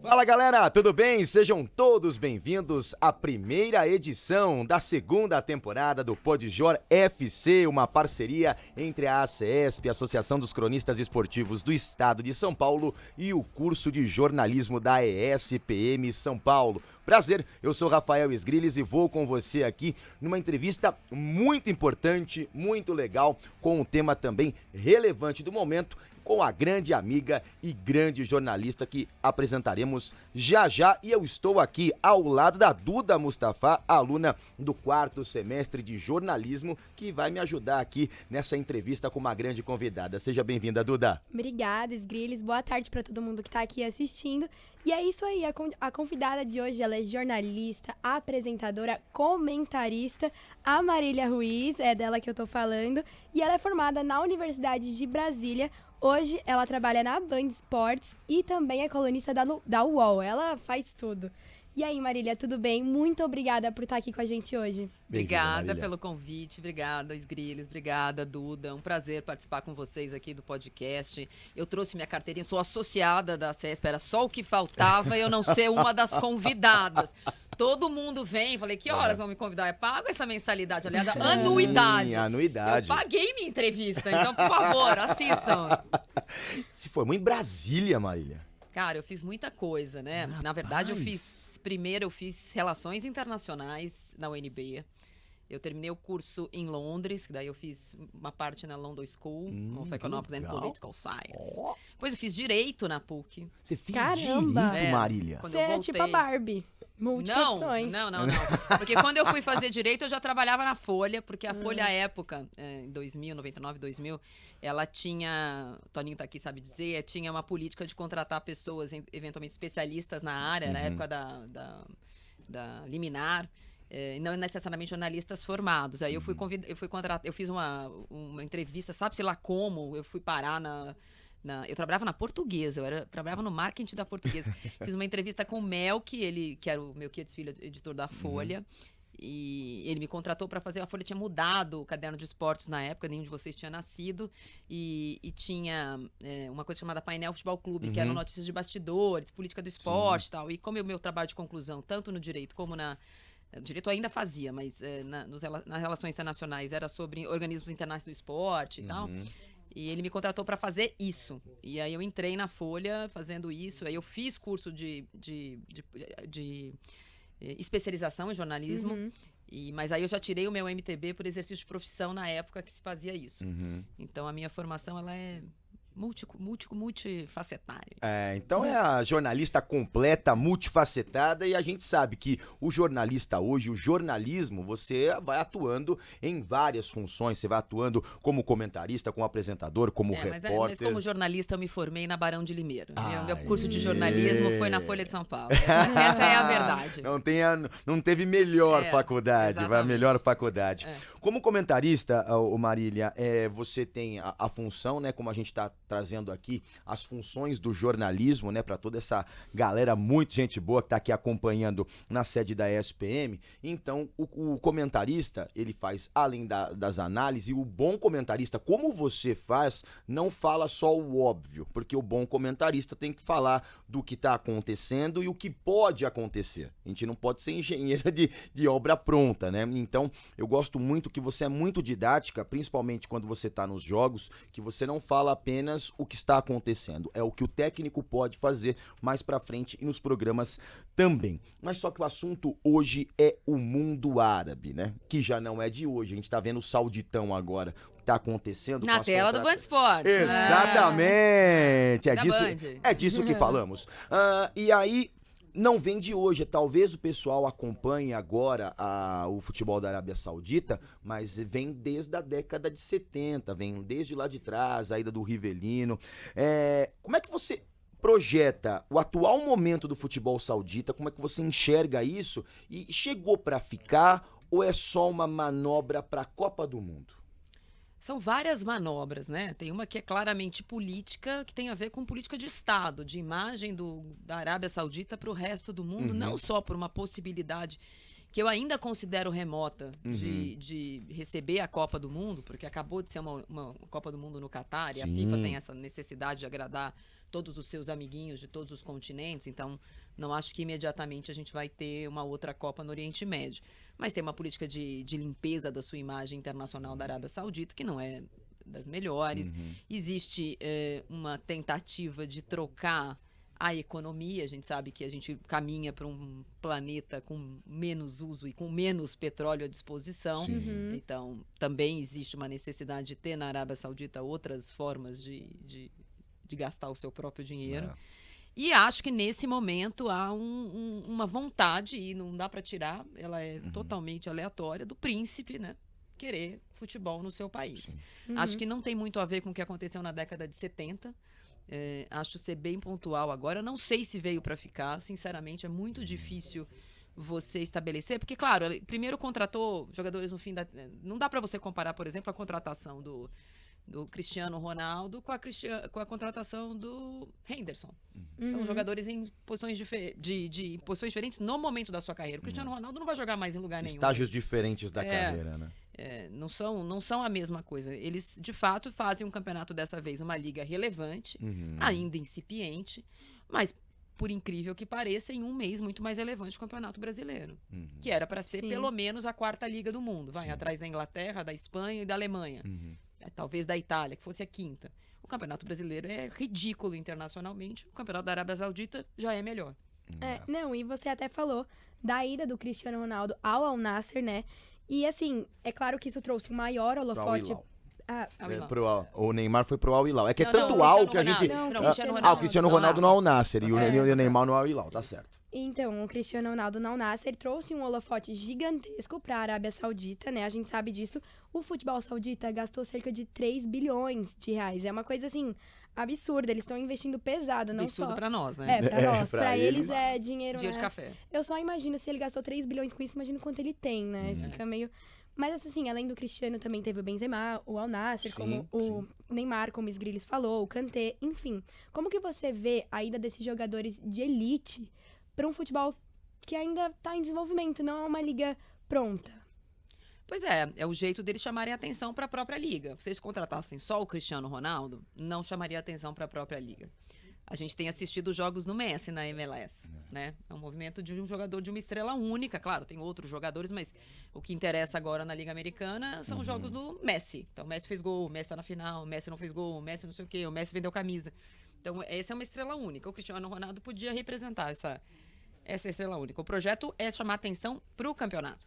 Fala galera, tudo bem? Sejam todos bem-vindos à primeira edição da segunda temporada do Podjor FC, uma parceria entre a ACESP, Associação dos Cronistas Esportivos do Estado de São Paulo, e o curso de jornalismo da ESPM São Paulo. Prazer, eu sou Rafael Esgrilles e vou com você aqui numa entrevista muito importante, muito legal, com um tema também relevante do momento, com a grande amiga e grande jornalista que apresentaremos já já. E eu estou aqui ao lado da Duda Mustafa, aluna do 4º semestre de jornalismo, que vai me ajudar aqui nessa entrevista com uma grande convidada. Seja bem-vinda, Duda. Obrigada, Esgrilles. Boa tarde para todo mundo que está aqui assistindo. E é isso aí, a convidada de hoje, ela é jornalista, apresentadora, comentarista, a Marília Ruiz, é dela que eu tô falando, e ela é formada na Universidade de Brasília. Hoje ela trabalha na Band Esportes e também é colunista da UOL. Ela faz tudo. E aí, Marília, tudo bem? Muito obrigada por estar aqui com a gente hoje. Obrigada pelo convite, obrigada, Esgrilles, obrigada, Duda. Um prazer participar com vocês aqui do podcast. Eu trouxe minha carteirinha, sou associada da CESP, era só o que faltava eu não ser uma das convidadas. Todo mundo vem, falei, que horas vão me convidar? Eu pago essa mensalidade, aliás, anuidade. Anuidade. Eu paguei minha entrevista, então, por favor, assistam. Se formou em Brasília, Marília. Cara, eu fiz muita coisa, né? Rapaz. Na verdade, primeiro eu fiz Relações Internacionais na UNB. Eu terminei o curso em Londres, daí eu fiz uma parte na London School, of Economics and Political Science. Oh. Depois eu fiz Direito na PUC. Você fez Caramba! direito, Marília? Quando Você eu é voltei... tipo a Barbie, Não. multiprofissões. Porque quando eu fui fazer Direito, eu já trabalhava na Folha, porque a Folha, à época, em 2000, 99, 2000, ela tinha, o Toninho tá aqui, sabe dizer, tinha uma política de contratar pessoas, eventualmente especialistas na área, na época da liminar, não necessariamente jornalistas formados. Aí eu fui contratar, eu fiz uma entrevista, sabe-se lá como, eu fui parar eu trabalhava na Portuguesa, trabalhava no marketing da Portuguesa. Fiz uma entrevista com o Mel, que era o meu Kids Filho, editor da Folha. E ele me contratou para fazer. A Folha tinha mudado o caderno de esportes na época, nenhum de vocês tinha nascido. E tinha uma coisa chamada Painel Futebol Clube, que eram notícias de bastidores, política do esporte e tal. E como o meu trabalho de conclusão, tanto no direito como o direito ainda fazia, mas nas relações internacionais era sobre organismos internacionais do esporte e tal. E ele me contratou para fazer isso. E aí eu entrei na Folha fazendo isso. Aí eu fiz curso de especialização em jornalismo. Mas aí eu já tirei o meu MTB por exercício de profissão na época que se fazia isso. Então a minha formação ela é multifacetária. Então é a jornalista completa, multifacetada, e a gente sabe que o jornalista hoje, o jornalismo, você vai atuando em várias funções, você vai atuando como comentarista, como apresentador, como repórter. Mas como jornalista eu me formei na Barão de Limeiro. Meu curso de jornalismo foi na Folha de São Paulo. Essa é a verdade. Não teve melhor faculdade, exatamente. vai a melhor faculdade. Como comentarista, Marília, você tem a função, né, como a gente está trazendo aqui, as funções do jornalismo, né, para toda essa galera, muito gente boa que tá aqui acompanhando na sede da ESPM. Então, o comentarista, ele faz, além das análises, e o bom comentarista, como você faz, não fala só o óbvio, porque o bom comentarista tem que falar do que tá acontecendo e o que pode acontecer. A gente não pode ser engenheiro de obra pronta, né? Então, eu gosto muito que você é muito didática, principalmente quando você tá nos jogos, que você não fala apenas o que está acontecendo, é o que o técnico pode fazer mais pra frente e nos programas também. Mas só que o assunto hoje é o mundo árabe, né? Que já não é de hoje, a gente tá vendo o Sauditão agora, o que tá acontecendo. Na tela do Band Esportes. Exatamente, Band. É disso que falamos. E aí, não vem de hoje, talvez o pessoal acompanhe agora o futebol da Arábia Saudita, mas vem desde a década de 70, vem desde lá de trás, a ida do Rivelino. Como é que você projeta o atual momento do futebol saudita, como é que você enxerga isso? E chegou para ficar ou é só uma manobra para a Copa do Mundo? São várias manobras, né? Tem uma que é claramente política, que tem a ver com política de Estado, de imagem da Arábia Saudita para o resto do mundo, não só por uma possibilidade que eu ainda considero remota de receber a Copa do Mundo, porque acabou de ser uma Copa do Mundo no Catar, e a FIFA tem essa necessidade de agradar todos os seus amiguinhos de todos os continentes, então não acho que imediatamente a gente vai ter uma outra Copa no Oriente Médio. Mas tem uma política de limpeza da sua imagem internacional da Arábia Saudita, que não é das melhores. Existe uma tentativa de trocar a economia. A gente sabe que a gente caminha para um planeta com menos uso e com menos petróleo à disposição. Então, também existe uma necessidade de ter na Arábia Saudita outras formas de gastar o seu próprio dinheiro. E acho que nesse momento há uma vontade, e não dá para tirar, ela é totalmente aleatória, do príncipe, né, querer futebol no seu país. Acho que não tem muito a ver com o que aconteceu na década de 70. Acho ser bem pontual agora. Não sei se veio para ficar, sinceramente, é muito difícil você estabelecer, porque, claro, primeiro contratou jogadores no fim da... Não dá para você comparar, por exemplo, a contratação do Cristiano Ronaldo com a contratação do Henderson. Então, jogadores em posições de posições diferentes no momento da sua carreira. O Cristiano Ronaldo não vai jogar mais em lugar nenhum. Estágios diferentes da carreira, né? Não são a mesma coisa. Eles, de fato, fazem um campeonato dessa vez, uma liga relevante, ainda incipiente, mas, por incrível que pareça, em um mês muito mais relevante que o Campeonato Brasileiro, que era para ser pelo menos a 4ª liga do mundo, atrás da Inglaterra, da Espanha e da Alemanha. Talvez da Itália, que fosse a 5ª. O Campeonato Brasileiro é ridículo internacionalmente, o Campeonato da Arábia Saudita já é melhor. Não, e você até falou da ida do Cristiano Ronaldo ao Al Nassr, né? E assim, é claro que isso trouxe o maior holofote. O Neymar foi pro Al Hilal. É que é Não, tanto não, Al que a gente... o Cristiano Ronaldo no Al Nassr e o Neymar no Al Hilal, tá certo. Então, o Cristiano Ronaldo no Al Nassr trouxe um holofote gigantesco para a Arábia Saudita, né? A gente sabe disso. O futebol saudita gastou cerca de 3 bilhões de reais. É uma coisa, assim, absurda. Eles estão investindo pesado, não absurdo só... pra nós, né? Pra nós. Pra eles é dinheiro, Dia né? de café. Eu só imagino, se ele gastou 3 bilhões com isso, imagino quanto ele tem, né? Fica meio... Mas, assim, além do Cristiano, também teve o Benzema, o Al Nassr, como o Neymar, como o Sgrilles falou, o Kanté, enfim. Como que você vê a ida desses jogadores de elite para um futebol que ainda está em desenvolvimento, não é uma liga pronta? Pois é o jeito deles chamarem atenção para a própria liga. Se eles contratassem só o Cristiano Ronaldo, não chamaria atenção para a própria liga. A gente tem assistido jogos do Messi na MLS, né? É um movimento de um jogador de uma estrela única. Claro, tem outros jogadores, mas o que interessa agora na Liga Americana são os jogos do Messi. Então, o Messi fez gol, o Messi tá na final, o Messi não fez gol, o Messi não sei o quê, o Messi vendeu camisa. Então, essa é uma estrela única. O Cristiano Ronaldo podia representar essa estrela única. O projeto é chamar atenção para o campeonato.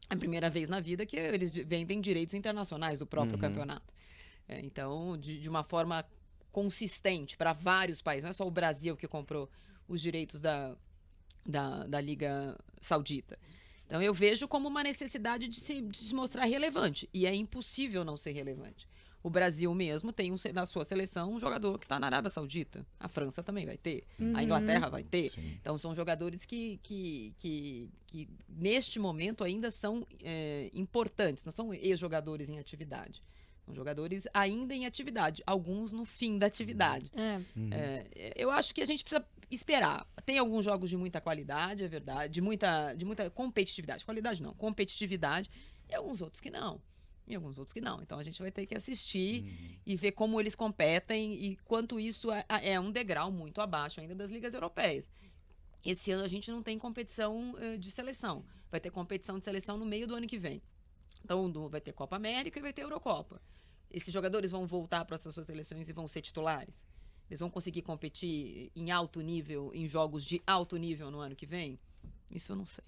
É a primeira vez na vida que eles vendem direitos internacionais do próprio campeonato. Então, de uma forma consistente para vários países. Não é só o Brasil que comprou os direitos da Liga Saudita. Então, eu vejo como uma necessidade de se mostrar relevante. E é impossível não ser relevante. O Brasil mesmo tem na sua seleção um jogador que está na Arábia Saudita. A França também vai ter. A Inglaterra vai ter. Sim. Então, são jogadores que neste momento ainda são importantes. Não são ex-jogadores em atividade. São jogadores ainda em atividade. Alguns no fim da atividade. Eu acho que a gente precisa esperar. Tem alguns jogos de muita qualidade, é verdade. De muita competitividade. Qualidade não. Competitividade. E alguns outros que não. Então, a gente vai ter que assistir e ver como eles competem e quanto isso é um degrau muito abaixo ainda das ligas europeias. Esse ano a gente não tem competição de seleção. Vai ter competição de seleção no meio do ano que vem. Então, vai ter Copa América e vai ter Eurocopa. Esses jogadores vão voltar para as suas seleções e vão ser titulares? Eles vão conseguir competir em alto nível, em jogos de alto nível no ano que vem? Isso eu não sei.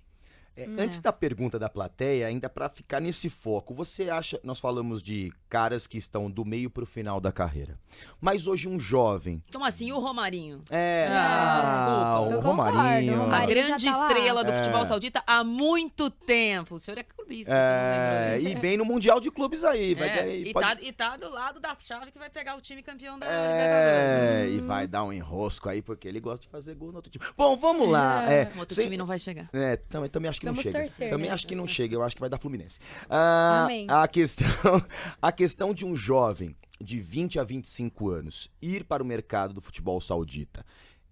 Antes da pergunta da plateia, ainda para ficar nesse foco, você acha, nós falamos de caras que estão do meio pro final da carreira, mas hoje um jovem... Então assim, o Romarinho? Desculpa. O Romarinho. A grande estrela do futebol saudita há muito tempo. O senhor é clubista, e vem no Mundial de Clubes aí. E tá do lado da chave que vai pegar o time campeão da Libertadores. E vai dar um enrosco aí, porque ele gosta de fazer gol no outro time. Bom, vamos lá. O outro time não vai chegar. Também acho que Vamos não chega. Torcer, também né? acho que não chega. Eu acho que vai dar Fluminense. Amém. A questão de um jovem de 20 a 25 anos ir para o mercado do futebol saudita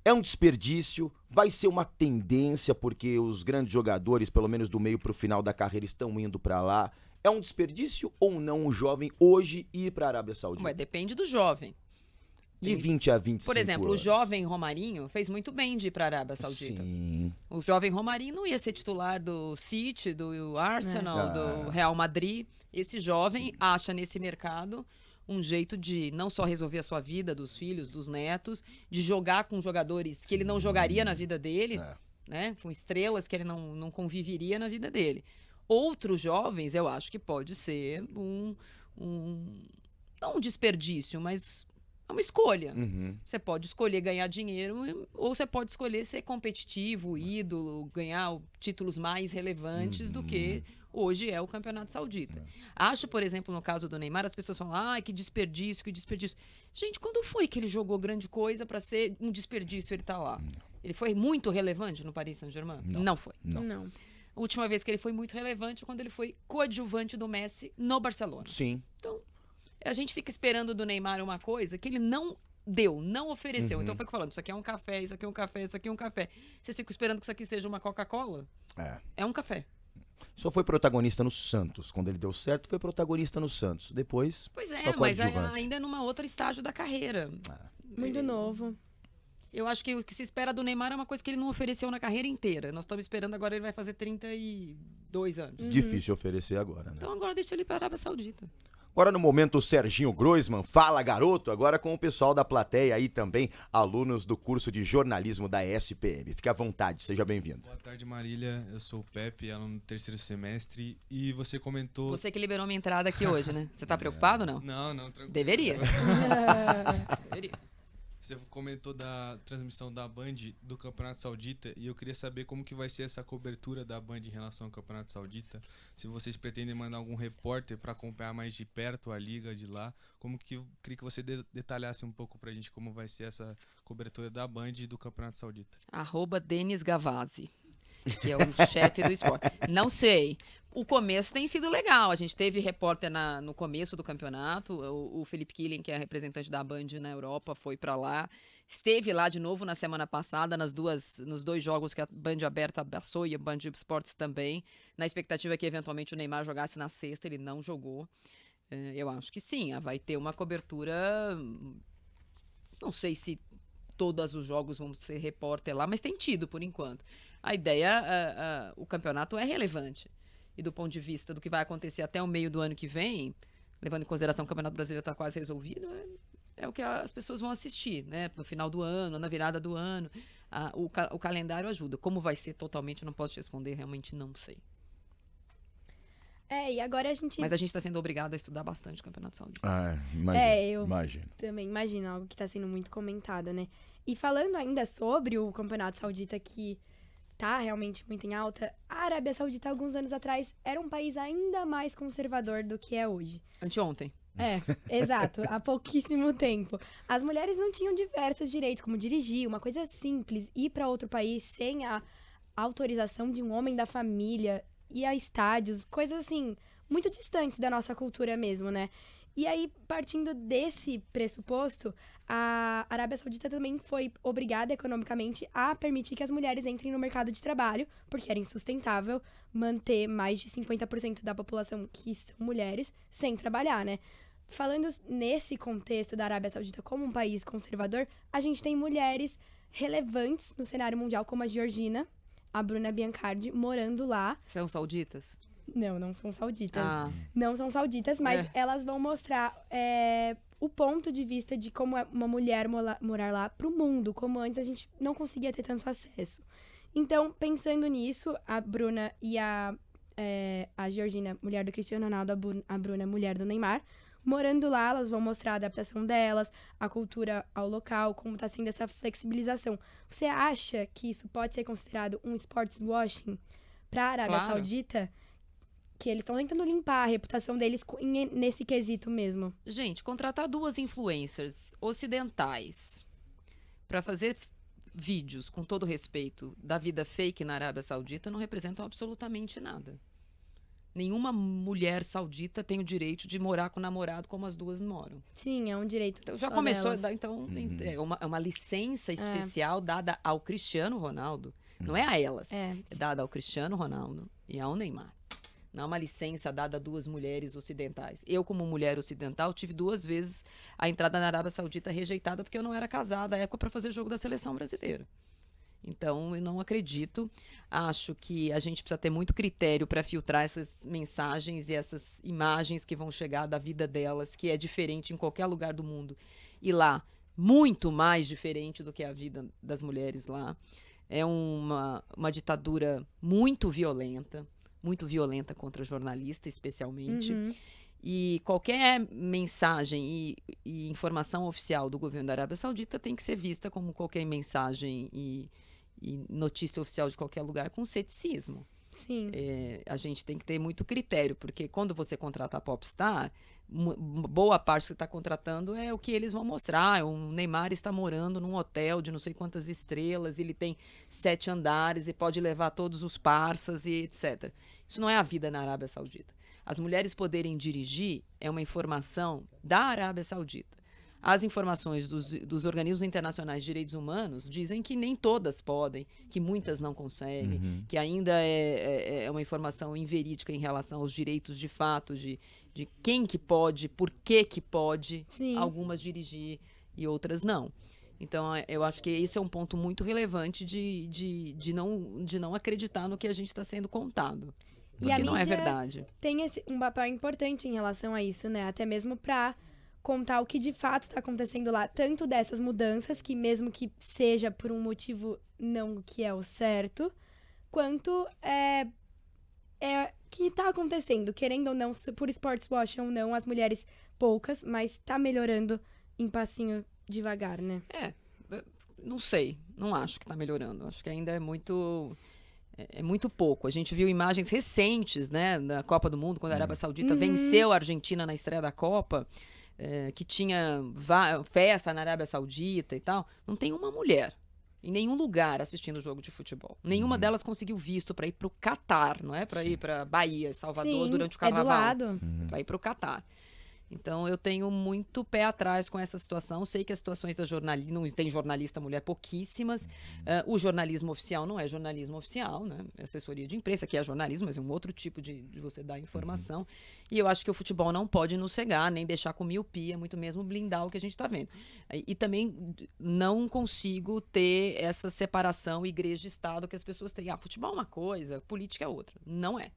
é um desperdício? Vai ser uma tendência porque os grandes jogadores, pelo menos do meio para o final da carreira, estão indo para lá? É um desperdício ou não um jovem hoje ir para a Arábia Saudita? Depende do jovem. De 20 a 25 Por exemplo, anos. o jovem Romarinho fez muito bem de ir para a Arábia Saudita. Sim. O jovem Romarinho não ia ser titular do City, do Arsenal, do Real Madrid. Esse jovem acha nesse mercado um jeito de não só resolver a sua vida, dos filhos, dos netos, de jogar com jogadores que ele não jogaria na vida dele, né? Com estrelas que ele não conviveria na vida dele. Outros jovens, eu acho que pode ser não um desperdício, mas é uma escolha. Você pode escolher ganhar dinheiro ou você pode escolher ser competitivo, ídolo, ganhar títulos mais relevantes do que hoje é o Campeonato Saudita. Acho, por exemplo, no caso do Neymar, as pessoas falam, que desperdício, que desperdício. Gente, quando foi que ele jogou grande coisa para ser um desperdício ele tá lá? Ele foi muito relevante no Paris Saint-Germain? Não foi. Não. A última vez que ele foi muito relevante é quando ele foi coadjuvante do Messi no Barcelona. Sim. Então, a gente fica esperando do Neymar uma coisa que ele não deu, não ofereceu. Então, foi falando, isso aqui é um café, isso aqui é um café, isso aqui é um café. Vocês ficam esperando que isso aqui seja uma Coca-Cola? É um café. Só foi protagonista no Santos. Quando ele deu certo, foi protagonista no Santos. Depois, Pois só é, mas coadjuvante. ainda é numa outra estágio da carreira. Muito novo. Eu acho que o que se espera do Neymar é uma coisa que ele não ofereceu na carreira inteira. Nós estamos esperando agora, ele vai fazer 32 anos. Difícil oferecer agora, né? Então agora deixa ele para a Arábia Saudita. Agora no momento o Serginho Groisman, fala garoto, agora com o pessoal da plateia aí também, alunos do curso de jornalismo da SPM. Fique à vontade, seja bem-vindo. Boa tarde, Marília, eu sou o Pepe, aluno do 3º semestre, e você comentou... Você que liberou minha entrada aqui hoje, né? Você tá preocupado ou não? Não, tranquilo. Deveria. Deveria. Você comentou da transmissão da Band do Campeonato Saudita e eu queria saber como que vai ser essa cobertura da Band em relação ao Campeonato Saudita. Se vocês pretendem mandar algum repórter para acompanhar mais de perto a liga de lá, como que eu queria que você detalhasse um pouco pra gente como vai ser essa cobertura da Band do Campeonato Saudita. @Denis Gavazzi, que é o chefe do esporte. Não sei. O começo tem sido legal. A gente teve repórter no começo do campeonato. O Felipe Killing, que é representante da Band na Europa, foi para lá. Esteve lá de novo na semana passada, nos dois jogos que a Band Aberta abraçou e a Band Esportes também. Na expectativa que eventualmente o Neymar jogasse na sexta, ele não jogou. Eu acho que sim, vai ter uma cobertura. Não sei se todos os jogos vão ser repórter lá, mas tem tido por enquanto. A ideia, o campeonato é relevante. E do ponto de vista do que vai acontecer até o meio do ano que vem, levando em consideração que o Campeonato Brasileiro está quase resolvido, é o que as pessoas vão assistir, né? No final do ano, na virada do ano. O calendário ajuda. Como vai ser totalmente, eu não posso te responder, realmente não sei. E agora a gente... Mas a gente está sendo obrigado a estudar bastante o Campeonato Saudita. Eu também imagino, algo que está sendo muito comentado, né? E falando ainda sobre o Campeonato Saudita, que tá realmente muito em alta, a Arábia Saudita, alguns anos atrás, era um país ainda mais conservador do que é hoje. Anteontem. Exato, há pouquíssimo tempo. As mulheres não tinham diversos direitos, como dirigir, uma coisa simples, ir para outro país sem a autorização de um homem da família, ir a estádios, coisas assim, muito distantes da nossa cultura mesmo, né? E aí, partindo desse pressuposto, a Arábia Saudita também foi obrigada economicamente a permitir que as mulheres entrem no mercado de trabalho, porque era insustentável manter mais de 50% da população que são mulheres sem trabalhar, né? Falando nesse contexto da Arábia Saudita como um país conservador, a gente tem mulheres relevantes no cenário mundial, como a Georgina, a Bruna Biancardi, morando lá. São sauditas? Não são sauditas. Não são sauditas, mas elas vão mostrar o ponto de vista de como é uma mulher morar lá pro mundo, como antes a gente não conseguia ter tanto acesso. Então, pensando nisso, a Bruna e a Georgina, mulher do Cristiano Ronaldo, a Bruna, mulher do Neymar, morando lá, elas vão mostrar a adaptação delas, a cultura ao local, como está sendo essa flexibilização. Você acha que isso pode ser considerado um sports washing para a Arábia Saudita? Que eles estão tentando limpar a reputação deles nesse quesito mesmo. Gente, contratar 2 influencers ocidentais para fazer vídeos, com todo respeito, da vida fake na Arábia Saudita não representam absolutamente nada. Nenhuma mulher saudita tem o direito de morar com o namorado como as duas moram. Sim, é um direito. Então, já começou a dar, é uma licença especial dada ao Cristiano Ronaldo. Não é a elas. É dada ao Cristiano Ronaldo e ao Neymar. Não é uma licença dada a 2 mulheres ocidentais. Eu, como mulher ocidental, tive 2 vezes a entrada na Arábia Saudita rejeitada porque eu não era casada à época para fazer jogo da seleção brasileira. Então, eu não acredito. Acho que a gente precisa ter muito critério para filtrar essas mensagens e essas imagens que vão chegar da vida delas, que é diferente em qualquer lugar do mundo. E lá, muito mais diferente do que a vida das mulheres lá. É uma ditadura muito violenta contra jornalista, especialmente. E qualquer mensagem e informação oficial do governo da Arábia Saudita tem que ser vista como qualquer mensagem e notícia oficial de qualquer lugar com ceticismo. Sim. A gente tem que ter muito critério, porque quando você contrata a popstar, boa parte que você está contratando é o que eles vão mostrar. O Neymar está morando num hotel de não sei quantas estrelas, ele tem 7 andares e pode levar todos os parças e etc. Isso não é a vida na Arábia Saudita. As mulheres poderem dirigir é uma informação da Arábia Saudita. As informações dos organismos internacionais de direitos humanos dizem que nem todas podem, que muitas não conseguem, que ainda é uma informação inverídica em relação aos direitos de fato, de quem que pode, por que pode, Sim. algumas dirigir e outras não. Então, eu acho que esse é um ponto muito relevante de não acreditar no que a gente está sendo contado. E a Porque não é mídia verdade. tem um papel importante em relação a isso, né? Até mesmo para contar o que de fato está acontecendo lá, tanto dessas mudanças, que mesmo que seja por um motivo não que é o certo, quanto que está acontecendo, querendo ou não, por sports washing ou não, as mulheres poucas, mas está melhorando em passinho devagar, né? Não sei, não acho que está melhorando, acho que ainda é muito pouco. A gente viu imagens recentes, né, da Copa do Mundo, quando a Arábia Saudita venceu a Argentina na estreia da Copa, que tinha festa na Arábia Saudita e tal. Não tem uma mulher em nenhum lugar assistindo o jogo de futebol. Nenhuma delas conseguiu visto para ir para o Catar, não é para ir para Bahia, Salvador, Sim, durante o Carnaval. É do lado. Para ir para o Catar. Então, eu tenho muito pé atrás com essa situação. Sei que as situações da jornalista... Não tem jornalista mulher pouquíssimas. O jornalismo oficial não é jornalismo oficial, né? É assessoria de imprensa, que é jornalismo, mas é um outro tipo de você dar informação. E eu acho que o futebol não pode nos cegar, nem deixar com miopia, muito mesmo blindar o que a gente está vendo. E também não consigo ter essa separação igreja e Estado que as pessoas têm. Futebol é uma coisa, política é outra. Não é.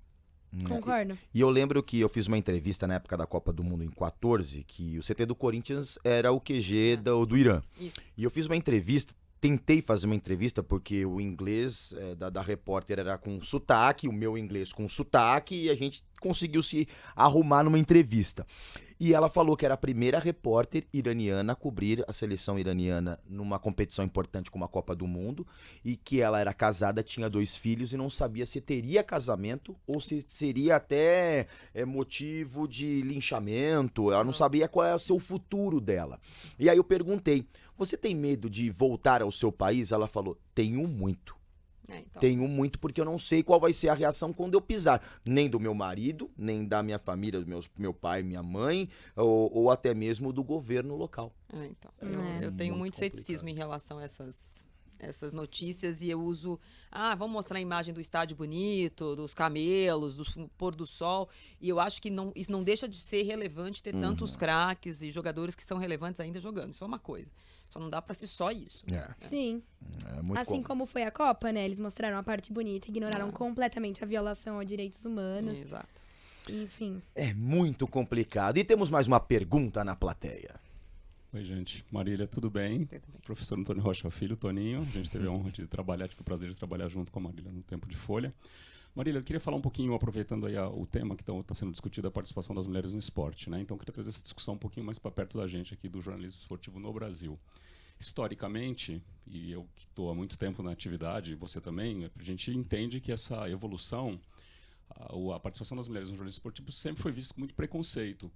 Concordo. E eu lembro que eu fiz uma entrevista na época da Copa do Mundo em 14, que o CT do Corinthians era o QG do Irã. Isso. E eu fiz uma entrevista, tentei fazer uma entrevista porque o inglês da repórter era com sotaque, o meu inglês com sotaque, e a gente conseguiu se arrumar numa entrevista. E ela falou que era a primeira repórter iraniana a cobrir a seleção iraniana numa competição importante como a Copa do Mundo, e que ela era casada, tinha 2 filhos e não sabia se teria casamento ou se seria até motivo de linchamento. Ela não sabia qual era o seu futuro dela. E aí eu perguntei, você tem medo de voltar ao seu país? Ela falou, tenho muito. Então. Tenho muito, porque eu não sei qual vai ser a reação quando eu pisar. Nem do meu marido, nem da minha família, meu pai, minha mãe, ou até mesmo do governo local. Então. Eu tenho muito ceticismo em relação a essas notícias, e eu uso... vamos mostrar a imagem do estádio bonito, dos camelos, do pôr do sol. E eu acho que isso não deixa de ser relevante ter tantos craques e jogadores que são relevantes ainda jogando. Isso é uma coisa. Só não dá pra ser só isso. Sim. Muito assim como foi a Copa, né? Eles mostraram a parte bonita, ignoraram completamente a violação aos direitos humanos. Exato. Enfim. É muito complicado. E temos mais uma pergunta na plateia. Oi, gente. Marília, tudo bem? Professor Antônio Rocha Filho, Toninho. A gente teve a honra de trabalhar, tive o prazer de trabalhar junto com a Marília no Tempo de Folha. Marília, eu queria falar um pouquinho, aproveitando aí o tema que está sendo discutido, a participação das mulheres no esporte, né? Então, eu queria trazer essa discussão um pouquinho mais para perto da gente aqui do jornalismo esportivo no Brasil. Historicamente, e eu que estou há muito tempo na atividade, você também, a gente entende que essa evolução, a participação das mulheres no jornalismo esportivo sempre foi vista com muito preconceito,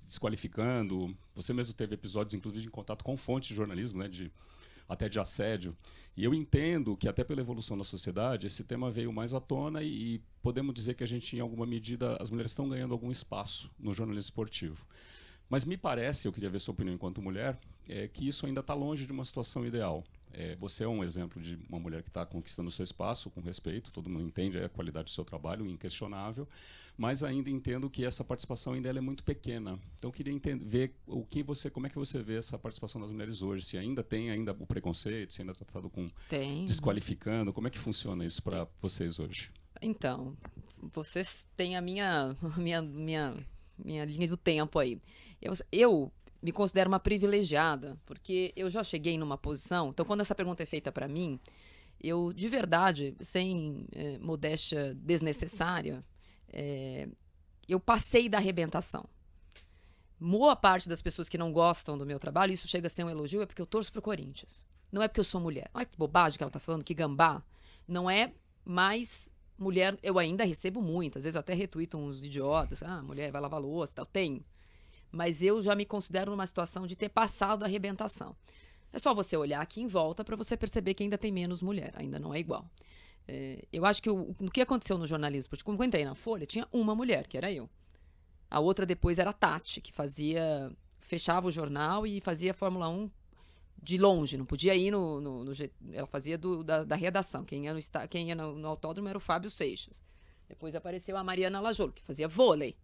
desqualificando. Você mesmo teve episódios, inclusive, de contato com fontes de jornalismo, né, até de assédio. E eu entendo que, até pela evolução da sociedade, esse tema veio mais à tona e podemos dizer que a gente, em alguma medida, as mulheres estão ganhando algum espaço no jornalismo esportivo. Mas me parece, eu queria ver sua opinião enquanto mulher, que isso ainda está longe de uma situação ideal. Você é um exemplo de uma mulher que está conquistando o seu espaço com respeito, todo mundo entende a qualidade do seu trabalho, inquestionável, mas ainda entendo que essa participação ainda ela é muito pequena. Então eu queria ver como é que você vê essa participação das mulheres hoje, se ainda tem o preconceito, se ainda é tratado com desqualificando, como é que funciona isso para vocês hoje? Então, vocês têm a minha linha do tempo aí. Eu me considero uma privilegiada, porque eu já cheguei numa posição... Então, quando essa pergunta é feita para mim, eu, de verdade, sem modéstia desnecessária, eu passei da arrebentação. Boa parte das pessoas que não gostam do meu trabalho, isso chega a ser um elogio, é porque eu torço pro Corinthians. Não é porque eu sou mulher. Olha que bobagem que ela tá falando, que gambá. Não é mais mulher... Eu ainda recebo muito, às vezes até retuito uns idiotas. Mulher vai lavar louça e tal. Tenho. Mas eu já me considero numa situação de ter passado da arrebentação. É só você olhar aqui em volta para você perceber que ainda tem menos mulher, ainda não é igual. Eu acho que o que aconteceu no jornalismo, porque quando eu entrei na Folha, tinha uma mulher, que era eu. A outra depois era a Tati, que fechava o jornal e fazia Fórmula 1 de longe, não podia ir ela fazia da redação. Quem ia no autódromo era o Fábio Seixas. Depois apareceu a Mariana Lajolo, que fazia vôlei.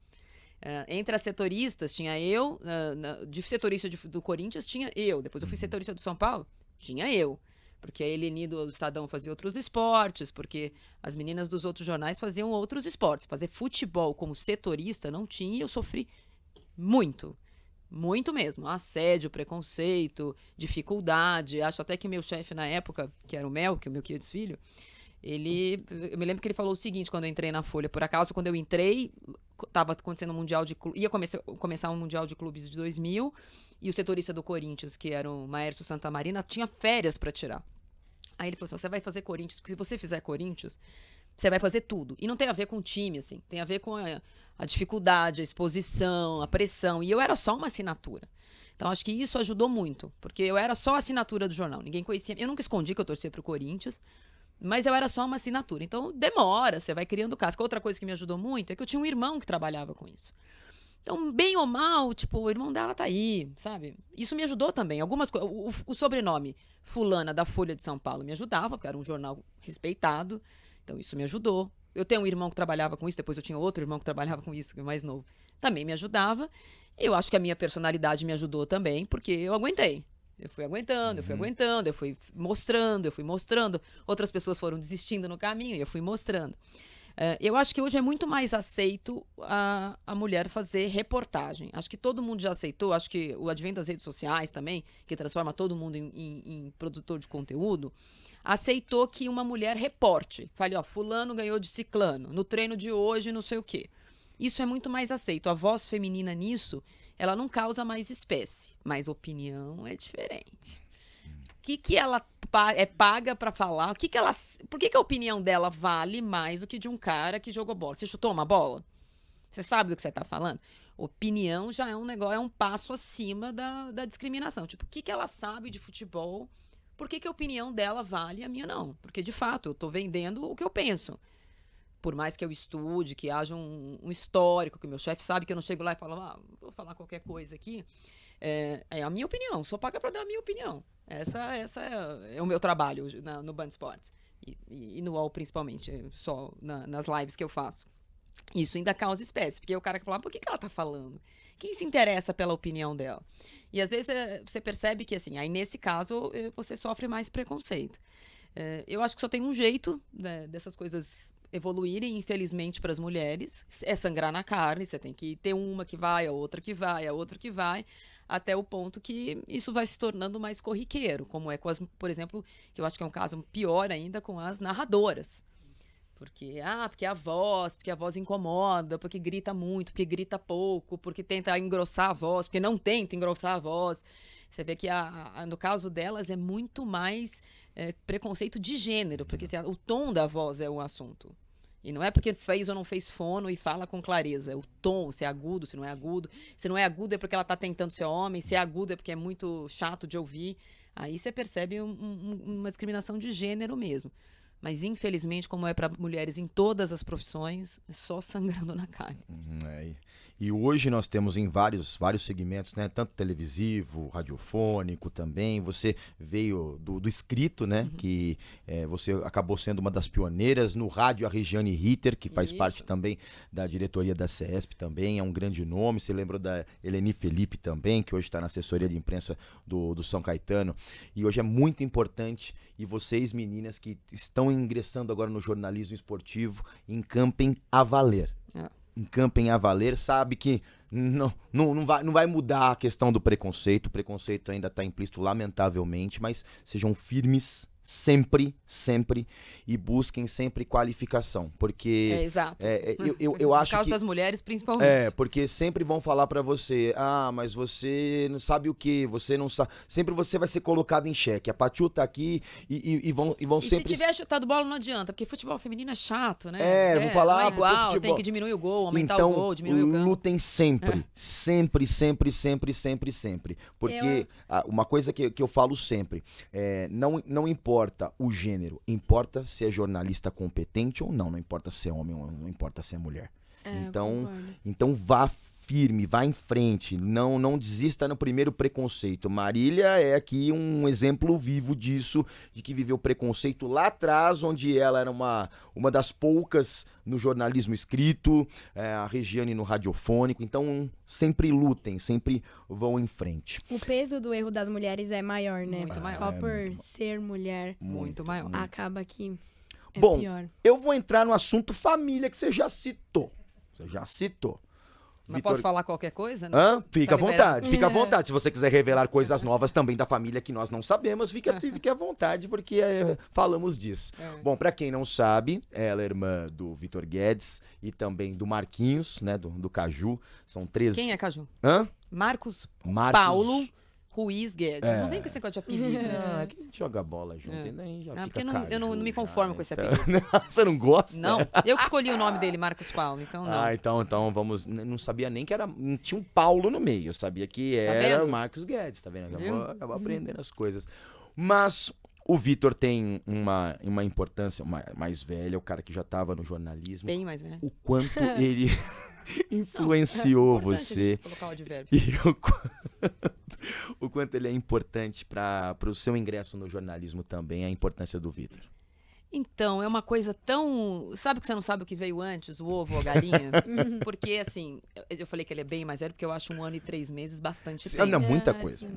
Entre as setoristas tinha eu, de setorista do Corinthians tinha eu, depois eu fui setorista do São Paulo, tinha eu, porque a Eleni do Estadão fazia outros esportes, porque as meninas dos outros jornais faziam outros esportes. Fazer futebol como setorista não tinha, e eu sofri muito mesmo, assédio, preconceito, dificuldade. Acho até que meu chefe na época, que era o Mel, que é o meu Kids Filho, eu me lembro que ele falou o seguinte quando eu entrei na Folha. Por acaso, quando eu entrei, estava acontecendo um Mundial de Clubes, ia começar um Mundial de Clubes de 2000, e o setorista do Corinthians, que era o Maércio Santamarina, tinha férias para tirar. Aí ele falou assim: você vai fazer Corinthians, porque se você fizer Corinthians, você vai fazer tudo. E não tem a ver com o time, assim, tem a ver com a dificuldade, a exposição, a pressão. E eu era só uma assinatura. Então, acho que isso ajudou muito, porque eu era só a assinatura do jornal. Ninguém conhecia. Eu nunca escondi que eu torcia pro Corinthians, mas eu era só uma assinatura. Então, demora, você vai criando casca. Outra coisa que me ajudou muito é que eu tinha um irmão que trabalhava com isso. Então, bem ou mal, tipo, o irmão dela tá aí, sabe? Isso me ajudou também. Algumas coisas. O sobrenome Fulana da Folha de São Paulo me ajudava, porque era um jornal respeitado. Então, isso me ajudou. Eu tenho um irmão que trabalhava com isso, depois eu tinha outro irmão que trabalhava com isso, que é mais novo. Também me ajudava. Eu acho que a minha personalidade me ajudou também, porque eu aguentei. Eu fui aguentando, eu fui mostrando. Outras pessoas foram desistindo no caminho e eu fui mostrando. Eu acho que hoje é muito mais aceito a mulher fazer reportagem. Acho que todo mundo já aceitou. Acho que o advento das redes sociais também, que transforma todo mundo em produtor de conteúdo, aceitou que uma mulher reporte. Fale, fulano ganhou de ciclano, no treino de hoje, não sei o quê. Isso é muito mais aceito. A voz feminina nisso, ela não causa mais espécie, mas opinião é diferente. O que ela é paga para falar? Por que a opinião dela vale mais do que de um cara que jogou bola? Você chutou uma bola? Você sabe do que você está falando? Opinião já é um negócio, é um passo acima da discriminação. Tipo, o que ela sabe de futebol? Por que a opinião dela vale e a minha não? Porque, de fato, eu estou vendendo o que eu penso. Por mais que eu estude, que haja um histórico, que o meu chefe sabe que eu não chego lá e falo, vou falar qualquer coisa aqui. É a minha opinião, sou paga para dar a minha opinião. Essa é o meu trabalho no Band Esportes. E no UOL, principalmente, só nas lives que eu faço. Isso ainda causa espécie, porque o cara que fala, por que ela tá falando? Quem se interessa pela opinião dela? E às vezes você percebe que, assim, aí nesse caso você sofre mais preconceito. Eu acho que só tem um jeito, né, dessas coisas evoluírem, infelizmente, para as mulheres, é sangrar na carne. Você tem que ter uma que vai, a outra que vai, a outra que vai, até o ponto que isso vai se tornando mais corriqueiro, como é com as, por exemplo, que eu acho que é um caso pior ainda com as narradoras. Porque a voz incomoda, porque grita muito, porque grita pouco, porque tenta engrossar a voz, porque não tenta engrossar a voz. Você vê que no caso delas é muito mais preconceito de gênero, porque assim, o tom da voz é o assunto. E não é porque fez ou não fez fono e fala com clareza. É o tom, se é agudo, se não é agudo. Se não é agudo é porque ela está tentando ser homem, se é agudo é porque é muito chato de ouvir. Aí você percebe uma discriminação de gênero mesmo. Mas, infelizmente, como é para mulheres em todas as profissões, é só sangrando na carne. E hoje nós temos em vários segmentos, né? Tanto televisivo, radiofônico também. Você veio do escrito, né? Que você acabou sendo uma das pioneiras. No rádio, a Regiane Ritter, que faz parte também da diretoria da CESP também. É um grande nome. Você lembrou da Eleni Felipe também, que hoje está na assessoria de imprensa do São Caetano. E hoje é muito importante. E vocês, meninas, que estão ingressando agora no jornalismo esportivo, encampem a valer. Encampem a valer, sabe que não vai mudar a questão do preconceito. O preconceito ainda está implícito, lamentavelmente, mas sejam firmes sempre, e busquem sempre qualificação, porque exato. Eu acho que no caso das mulheres, principalmente. Porque sempre vão falar pra você, mas você não sabe o que, você não sabe, sempre você vai ser colocado em xeque. A Patiu tá aqui e vão sempre... se tiver chutado bola não adianta, porque futebol feminino é chato, né? Vou falar, não é igual, futebol... tem que diminuir o gol, aumentar então, o gol, diminuir o campo. Lutem sempre, sempre, porque uma coisa que eu falo sempre, não importa o gênero, importa se é jornalista competente ou não importa se é homem ou não importa se é mulher. Então vá firme, vá em frente, não desista no primeiro preconceito. Marília é aqui um exemplo vivo disso, de que viveu preconceito lá atrás, onde ela era uma das poucas no jornalismo escrito, a Regiane no radiofônico. Então sempre lutem, sempre vão em frente. O peso do erro das mulheres é maior, né? Muito maior. Só por ser mulher. Muito maior. Acaba que é Bom, pior. Eu vou entrar no assunto família que você já citou. Mas posso falar qualquer coisa? Né? Fica à vontade. Se você quiser revelar coisas novas também da família que nós não sabemos, fique à vontade, porque falamos disso. Bom, pra quem não sabe, ela é irmã do Vitor Guedes e também do Marquinhos, né, do Caju. São 3... Quem é Caju? Marcos Paulo Ruiz Guedes. Não vem com esse negócio de apelido. É que a gente joga bola junto e nem já fica porque eu não me conformo com esse então. apelido. Você não gosta? Não, eu que escolhi o nome dele, Marcos Paulo, então não. Então vamos... Não sabia nem que tinha um Paulo no meio. Eu sabia que era o Marcos Guedes, tá vendo? Acabou aprendendo as coisas. Mas o Vitor tem uma importância mais velha, o cara que já estava no jornalismo. Bem mais velho. O quanto ele... influenciou você e o quanto ele é importante para o seu ingresso no jornalismo também, a importância do Vitor. Então, é uma coisa tão... Sabe que você não sabe o que veio antes, o ovo ou a galinha? Porque, assim, eu falei que ele é bem mais velho, porque eu acho 1 ano e 3 meses bastante tempo. Não, muita coisa.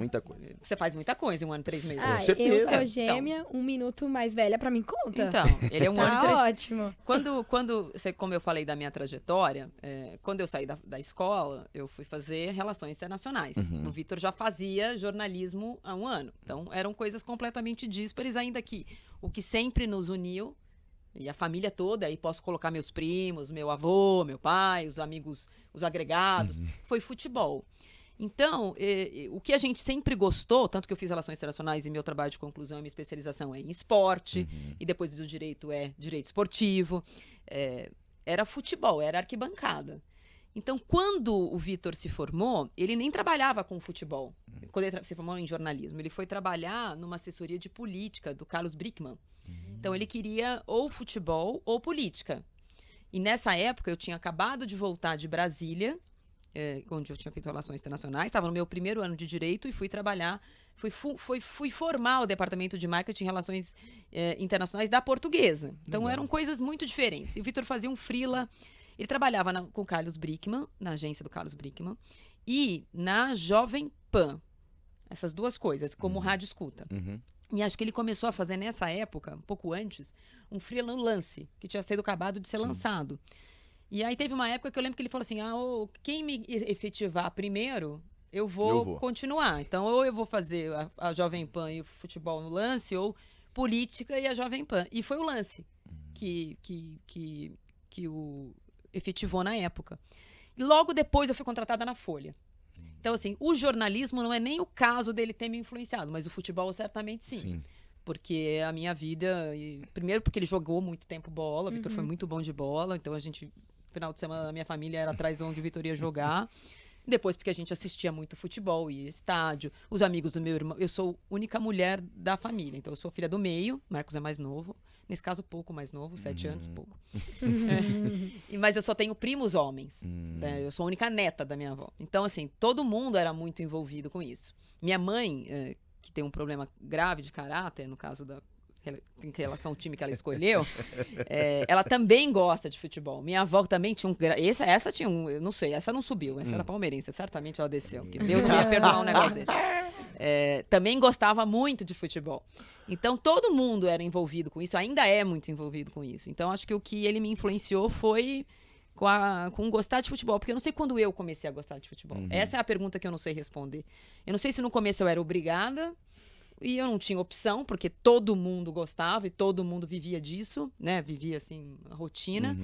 Você faz muita coisa em 1 ano e 3 meses. Com certeza. Eu sou gêmea, 1 minuto mais velha, pra mim conta. Então, ele é 1 ano e 3 meses. Ótimo. Como eu falei da minha trajetória, quando eu saí da escola, eu fui fazer relações internacionais. O Vitor já fazia jornalismo há 1 ano. Então, eram coisas completamente díspares, ainda que o que sempre nos uniu, e a família toda, aí posso colocar meus primos, meu avô, meu pai, os amigos, os agregados, foi futebol. Então, o que a gente sempre gostou, tanto que eu fiz relações internacionais e meu trabalho de conclusão e minha especialização é em esporte, e depois do direito é direito esportivo, era futebol, era arquibancada. Então, quando o Vitor se formou, ele nem trabalhava com futebol. Quando ele se formou em jornalismo, ele foi trabalhar numa assessoria de política do Carlos Brickman. Então, ele queria ou futebol ou política. E nessa época, eu tinha acabado de voltar de Brasília, onde eu tinha feito relações internacionais, estava no meu primeiro ano de direito e fui trabalhar, fui formar o departamento de marketing e relações internacionais da Portuguesa. Então, eram coisas muito diferentes. E o Vitor fazia um freela. Ele trabalhava com o Carlos Brickman, na agência do Carlos Brickman, e na Jovem Pan. Essas duas coisas, como rádio escuta. E acho que ele começou a fazer, nessa época, um pouco antes, um freela no Lance, que tinha sido acabado de ser lançado. E aí teve uma época que eu lembro que ele falou assim, quem me efetivar primeiro, eu vou continuar. Então, ou eu vou fazer a Jovem Pan e o futebol no Lance, ou política e a Jovem Pan. E foi o Lance que o efetivou na época. E logo depois eu fui contratada na Folha. Então, assim, o jornalismo não é nem o caso dele ter me influenciado, mas o futebol certamente sim. Porque a minha vida... Primeiro porque ele jogou muito tempo bola, o Vitor foi muito bom de bola, então a gente, final de semana, a minha família era atrás de onde o Vitor ia jogar. Depois porque a gente assistia muito futebol, ia estádio, os amigos do meu irmão. Eu sou a única mulher da família, então eu sou filha do meio, Marcos é mais novo. Nesse caso, pouco mais novo, 7 anos, pouco. Mas eu só tenho primos homens. Né? Eu sou a única neta da minha avó. Então, assim, todo mundo era muito envolvido com isso. Minha mãe, que tem um problema grave de caráter, no caso em relação ao time que ela escolheu, ela também gosta de futebol. Minha avó também tinha essa tinha um, eu não sei, essa não subiu, essa era palmeirense, certamente ela desceu, porque Deus não ia perdoar um negócio desse. Também gostava muito de futebol. Então todo mundo era envolvido com isso, ainda é muito envolvido com isso. Então acho que o que ele me influenciou foi com gostar de futebol, porque eu não sei quando eu comecei a gostar de futebol. Essa é a pergunta que eu não sei responder. Eu não sei se no começo eu era obrigada, e eu não tinha opção, porque todo mundo gostava e todo mundo vivia disso, né? Vivia, assim, a rotina.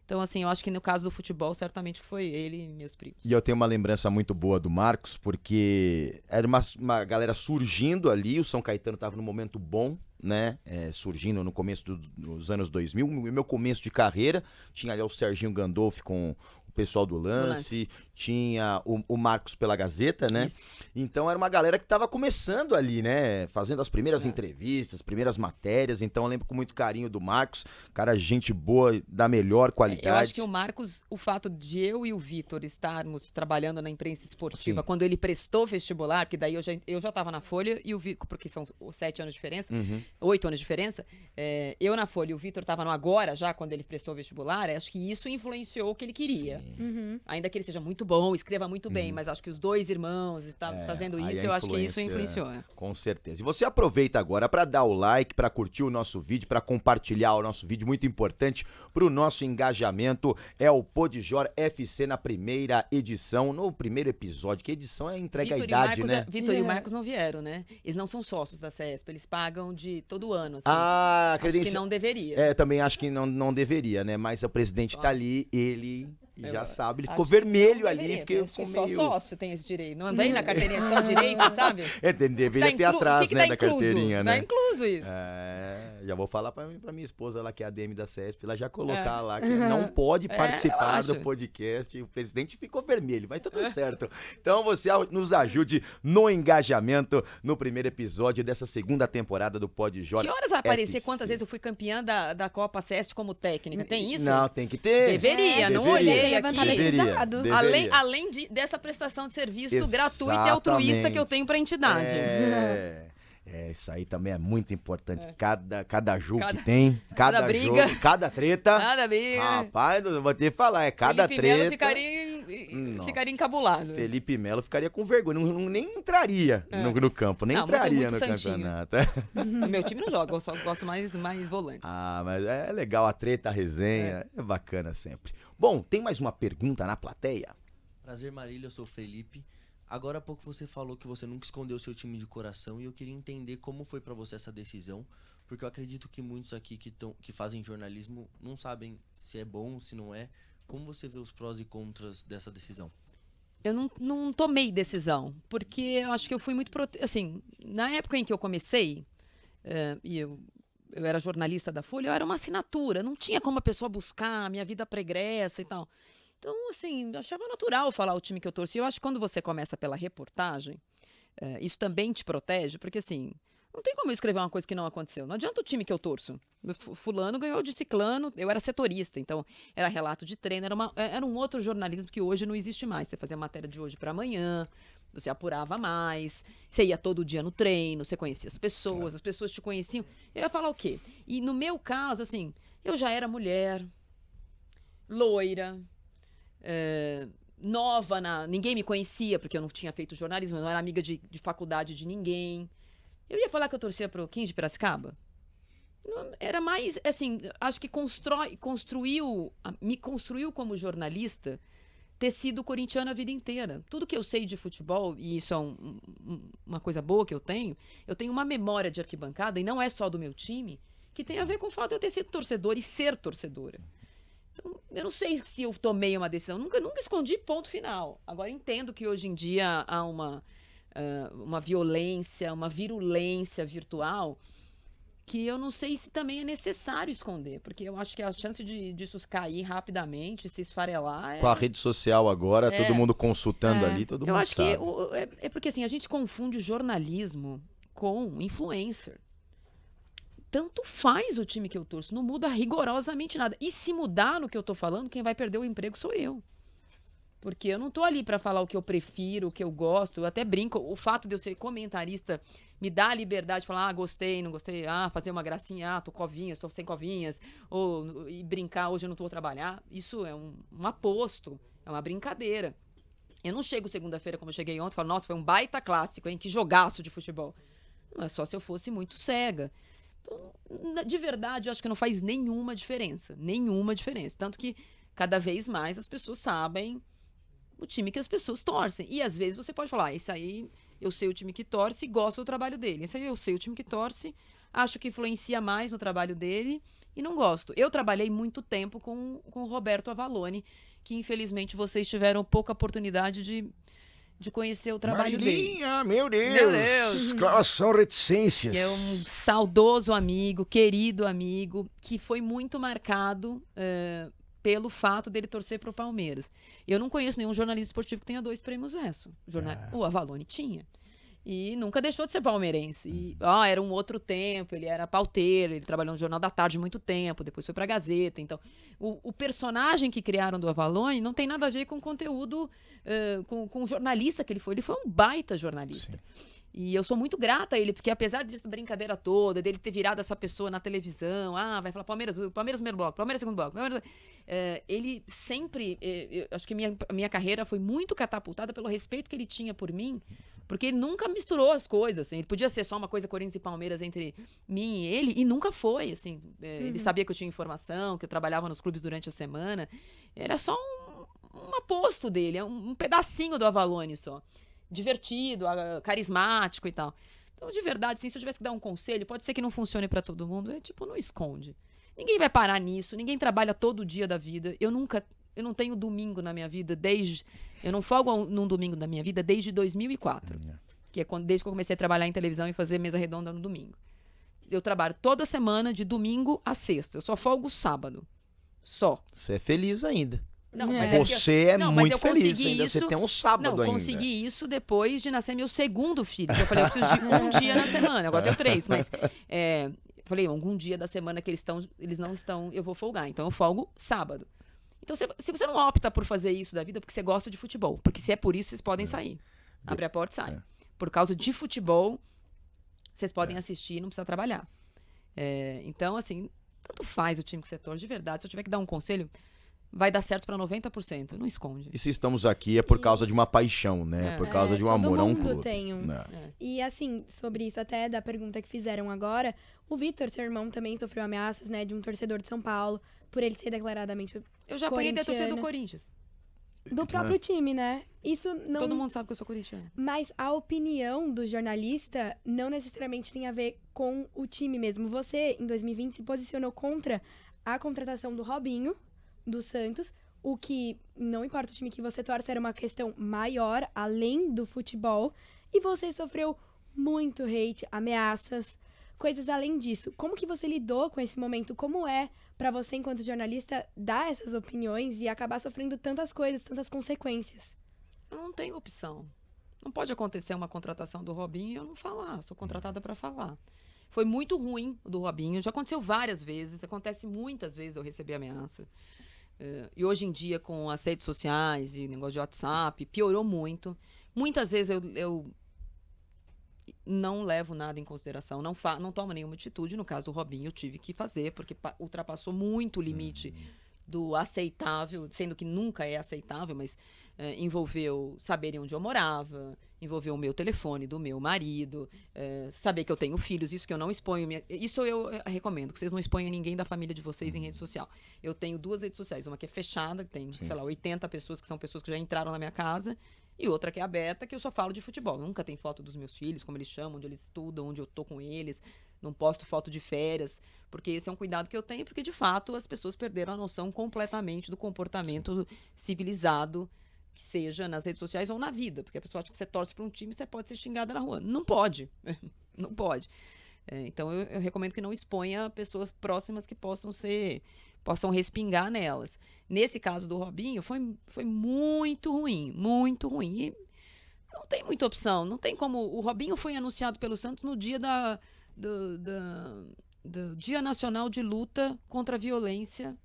Então, assim, eu acho que no caso do futebol, certamente foi ele e meus primos. E eu tenho uma lembrança muito boa do Marcos, porque era uma galera surgindo ali, o São Caetano estava num momento bom, né? Surgindo no começo dos anos 2000, meu começo de carreira, tinha ali o Serginho Gandolfi com o pessoal do Lance, tinha o Marcos pela Gazeta, né? Isso. Então era uma galera que tava começando ali, né? Fazendo as primeiras entrevistas, primeiras matérias. Então eu lembro com muito carinho do Marcos, cara, gente boa, da melhor qualidade. Eu acho que o Marcos, o fato de eu e o Vitor estarmos trabalhando na imprensa esportiva, Sim. quando ele prestou vestibular, porque daí eu já estava na Folha e o Vitor, porque são 7 anos de diferença, 8 anos de diferença, eu na Folha e o Vitor estava no Agora já, quando ele prestou vestibular, acho que isso influenciou o que ele queria. Ainda que ele seja muito bom, escreva muito bem, mas acho que os dois irmãos fazendo aí isso, a eu acho que isso influência, influenciou. Com certeza. E você aproveita agora para dar o like, para curtir o nosso vídeo, para compartilhar o nosso vídeo, muito importante para o nosso engajamento. É o Podjor FC na primeira edição, no primeiro episódio. Que edição é entrega a idade, né? Vitor e o Marcos não vieram, né? Eles não são sócios da CESP, eles pagam de todo ano, assim. Ah, acho que não deveria. Também acho que não deveria, né? Mas o presidente tá ali, ele já sabe, ele ficou Acho vermelho que ali, ficou só meio... sócio tem esse direito. Não vem na carteirinha só direito, sabe? Deveria ter atrás, que né, tá da incluso? carteirinha, né? Tá incluso isso. Já vou falar pra minha esposa lá, que é a ADM da CESP, ela já colocar lá que não pode participar do podcast. O presidente ficou vermelho, mas tudo certo. Então você nos ajude no engajamento no primeiro episódio dessa segunda temporada do Podjor. Que horas vai aparecer FC. quantas vezes eu fui campeã da Copa CESP como técnica? Tem isso? Não, tem que ter. Deveria, não olhei aqui. Deveria. Além dessa prestação de serviço gratuita e altruísta que eu tenho pra entidade. Isso aí também é muito importante. Cada jogo que tem, cada briga, jogo, cada treta. Cada briga. Rapaz, não vou te falar, cada Felipe treta. Melo ficaria encabulado. Felipe Melo ficaria com vergonha, nem entraria no campo, nem entraria no campeonato. No meu time não joga, eu só gosto mais volantes. Mas é legal a treta, a resenha, é bacana sempre. Bom, tem mais uma pergunta na plateia? Prazer, Marília, eu sou o Felipe. Agora há pouco você falou que você nunca escondeu seu time de coração e eu queria entender como foi pra você essa decisão, porque eu acredito que muitos aqui que fazem jornalismo não sabem se é bom, se não é. Como você vê os prós e contras dessa decisão? Eu não tomei decisão, porque eu acho que eu fui muito... Assim, na época em que eu comecei, e eu era jornalista da Folha, eu era uma assinatura, não tinha como a pessoa buscar a minha vida pregressa e tal. Então, assim, eu achava natural falar o time que eu torci. Eu acho que quando você começa pela reportagem, isso também te protege, porque assim, não tem como eu escrever uma coisa que não aconteceu. Não adianta o time que eu torço. Fulano ganhou de ciclano, eu era setorista, então era relato de treino, era um outro jornalismo que hoje não existe mais. Você fazia matéria de hoje para amanhã, você apurava mais, você ia todo dia no treino, você conhecia as pessoas te conheciam. Eu ia falar o quê? E no meu caso, assim, eu já era mulher, loira, nova, ninguém me conhecia porque eu não tinha feito jornalismo, eu não era amiga de faculdade de ninguém. Eu ia falar que eu torcia pro 15 de Piracicaba? Não, era mais, assim, acho que me construiu como jornalista ter sido corintiana a vida inteira. Tudo que eu sei de futebol, e isso é uma coisa boa que eu tenho uma memória de arquibancada, e não é só do meu time, que tem a ver com o fato de eu ter sido torcedora e ser torcedora. Então, eu não sei se eu tomei uma decisão. Nunca escondi, ponto final. Agora, entendo que hoje em dia há uma violência, uma virulência virtual que eu não sei se também é necessário esconder, porque eu acho que a chance disso cair rapidamente, se esfarelar... Com a rede social agora, todo mundo consultando ali, todo mundo sabe. Eu acho que é porque assim, a gente confunde jornalismo com influencer. tanto faz o time que eu torço, não muda rigorosamente nada. E se mudar no que eu tô falando, quem vai perder o emprego sou eu. Porque eu não tô ali para falar o que eu prefiro, o que eu gosto. Eu até brinco, o fato de eu ser comentarista me dá a liberdade de falar, gostei, não gostei, fazer uma gracinha, tô covinhas, tô sem covinhas, e brincar, hoje eu não vou trabalhar. Isso é um aposto, é uma brincadeira. Eu não chego segunda-feira, como eu cheguei ontem, e falo, nossa, foi um baita clássico, hein, que jogaço de futebol. Não é só se eu fosse muito cega. Então, de verdade, eu acho que não faz nenhuma diferença. Nenhuma diferença. Tanto que, cada vez mais, as pessoas sabem o time que as pessoas torcem. E, às vezes, você pode falar, esse aí, eu sei o time que torce e gosto do trabalho dele. Esse aí, eu sei o time que torce, acho que influencia mais no trabalho dele e não gosto. Eu trabalhei muito tempo com o Roberto Avallone, que, infelizmente, vocês tiveram pouca oportunidade de conhecer o trabalho dele. Meu Deus! Meu Deus! Claro, são reticências. Que é um saudoso amigo, querido amigo, que foi muito marcado pelo fato dele torcer para o Palmeiras. Eu não conheço nenhum jornalista esportivo que tenha 2 prêmios Esso. O Avallone tinha. E nunca deixou de ser palmeirense. E, era um outro tempo, ele era pauteiro, ele trabalhou no Jornal da Tarde muito tempo, depois foi pra Gazeta. Então, o personagem que criaram do Avallone não tem nada a ver com o conteúdo, com o jornalista que ele foi. Ele foi um baita jornalista. Sim. E eu sou muito grata a ele, porque apesar dessa brincadeira toda, dele ter virado essa pessoa na televisão, vai falar Palmeiras primeiro bloco, Palmeiras segundo bloco, ele sempre, eu acho que a minha carreira foi muito catapultada pelo respeito que ele tinha por mim, porque ele nunca misturou as coisas, assim. Ele podia ser só uma coisa Corinthians e Palmeiras entre mim e ele, e nunca foi, assim. Ele sabia que eu tinha informação, que eu trabalhava nos clubes durante a semana. Era só um aposto dele, um pedacinho do Avallone só. Divertido, carismático e tal. Então, de verdade, assim, se eu tivesse que dar um conselho, pode ser que não funcione pra todo mundo, não esconde. Ninguém vai parar nisso, ninguém trabalha todo dia da vida. Eu não tenho domingo na minha vida eu não folgo num domingo da minha vida desde 2004. Que é desde que eu comecei a trabalhar em televisão e fazer mesa redonda no domingo. Eu trabalho toda semana, de domingo a sexta. Eu só folgo sábado. Só. Você é feliz ainda. Não, mas você é muito feliz ainda. Isso, você tem um sábado ainda. Não, consegui isso depois de nascer meu segundo filho. Eu falei, eu preciso de um dia na semana. Agora tenho 3, mas... falei, algum dia da semana que eles não estão, eu vou folgar. Então eu folgo sábado. Então, se você não opta por fazer isso da vida, porque você gosta de futebol. Porque se é por isso, vocês podem sair. Abre a porta e sai. Por causa de futebol, vocês podem assistir e não precisa trabalhar. Então, assim, tanto faz o time que você torce, de verdade. Se eu tiver que dar um conselho, vai dar certo para 90%. Não esconde. E se estamos aqui é por causa de uma paixão, né? Por causa de um amor a um clube. Todo mundo tem um. E assim, sobre isso até da pergunta que fizeram agora, o Vitor, seu irmão, também sofreu ameaças, né, de um torcedor de São Paulo, por ele ser declaradamente Eu já apanhei da torcida do Corinthians. Do próprio time, né? Isso não... Todo mundo sabe que eu sou corintiana. Mas a opinião do jornalista não necessariamente tem a ver com o time mesmo. Você, em 2020, se posicionou contra a contratação do Robinho, do Santos, o que, não importa o time que você torce, era uma questão maior, além do futebol, e você sofreu muito hate, ameaças, coisas além disso. Como que você lidou com esse momento? Como é pra você, enquanto jornalista, dar essas opiniões e acabar sofrendo tantas coisas, tantas consequências? Eu não tenho opção. Não pode acontecer uma contratação do Robinho e eu não falar. Eu sou contratada pra falar. Foi muito ruim o do Robinho. Já aconteceu várias vezes. Acontece muitas vezes eu receber ameaça. E hoje em dia, com as redes sociais e negócio de WhatsApp, piorou muito. Muitas vezes eu não levo nada em consideração, não tomo nenhuma atitude. No caso do Robinho, eu tive que fazer, porque ultrapassou muito o limite do aceitável, sendo que nunca é aceitável, mas envolveu saberem onde eu morava, envolveu o meu telefone do meu marido, saber que eu tenho filhos, isso que eu não exponho. Isso eu recomendo, que vocês não exponham ninguém da família de vocês em rede social. Eu tenho 2 redes sociais, uma que é fechada, que tem, sei lá, 80 pessoas, que são pessoas que já entraram na minha casa, e outra que é aberta, que eu só falo de futebol. Nunca tem foto dos meus filhos, como eles chamam, onde eles estudam, onde eu tô com eles. Não posto foto de férias, porque esse é um cuidado que eu tenho, porque, de fato, as pessoas perderam a noção completamente do comportamento civilizado, que seja nas redes sociais ou na vida. Porque a pessoa acha que você torce para um time e você pode ser xingada na rua. Não pode. Não pode. Então, eu recomendo que não exponha pessoas próximas que possam respingar nelas. Nesse caso do Robinho, foi muito ruim, muito ruim. E não tem muita opção, não tem como... O Robinho foi anunciado pelo Santos no dia do Dia Nacional de Luta contra a Violência